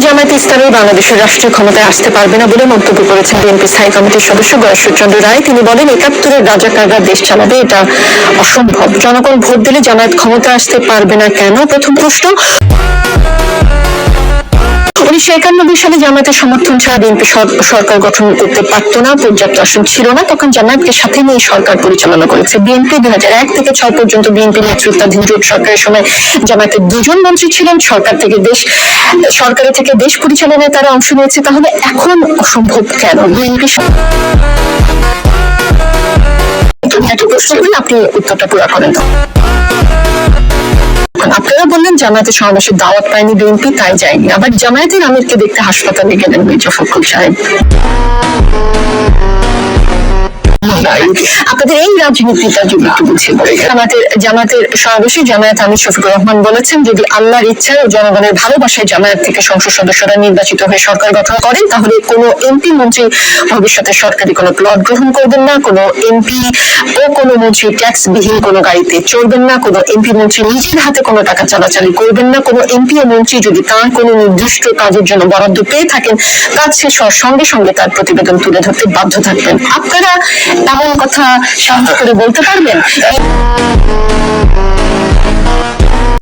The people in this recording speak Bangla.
জামায়াতে ইসলামী বাংলাদেশের রাষ্ট্রীয় ক্ষমতায় আসতে পারবে না বলে মন্তব্য করেছেন বিএনপি স্থায়ী কমিটির সদস্য গয়েশ্বরচন্দ্র রায়। তিনি বলেন, ৭১-এর রাজাকাররা দেশ চালাবে, এটা অসম্ভব। জনগণ ভোট দিলে জামায়াত ক্ষমতায় আসতে পারবে না কেন? প্রথম প্রশ্ন। ১৯৯১ সালে জামায়াতের সমর্থন ছাড়া বিএনপি সরকার গঠন করতে পারত না, পর্যাপ্ত আসন ছিল না। তখন জামায়াতকে সাথে নিয়ে সরকার পরিচালনা করেছে বিএনপি। ২০০১ থেকে ২০০৬ পর্যন্ত বিএনপি নেতৃত্বাধীন জোট সরকারের সময় জামায়াতের ২ জন মন্ত্রী ছিলেন। সরকারের থেকে দেশ পরিচালনায় তারা অংশ নিয়েছে। তাহলে এখন অসম্ভব কেন? বিএনপি এত প্রশ্ন করে আপনি উত্তরটা পুরা করেন। আপনারা বললেন জামায়াতের সমাবেশে দাওয়াত পায়নি বিএনপি, তাই যায়নি। আবার জামায়াতের আমিরকে দেখতে হাসপাতালে গেলেন মির্জা ফখরুল সাহেব। আপনাদের এই রাজনীতিটা যদি একটু বুঝিয়ে বলেন। জামায়াতের সমাবেশে জামায়াত আমির শফিকুর রহমান বলেছেন, যদি আল্লাহর ইচ্ছায় ও জনগণের ভালোবাসায় জামায়াত থেকে সংসদ সদস্যরা নির্বাচিত হয়ে সরকার গঠন করেন, তাহলে কোনো এমপি মন্ত্রী ভবিষ্যতে সরকারি কোনো প্লট গ্রহণ করবেন না, কোনো এমপি ও কোনো মন্ত্রী ট্যাক্স বিহীন কোনো গাড়িতে চড়বেন না, কোনো এমপি মন্ত্রী নিজের হাতে কোনো টাকা চালাচালি করবেন না, কোনো এমপি ও মন্ত্রী যদি তার কোনো নির্দিষ্ট কাজের জন্য বরাদ্দ পেয়ে থাকেন, কাজ শেষ হওয়ার সঙ্গে সঙ্গে তার প্রতিবেদন তুলে ধরতে বাধ্য থাকবেন। আপনারা এমন কথা সাহস করে বলতে পারবেন?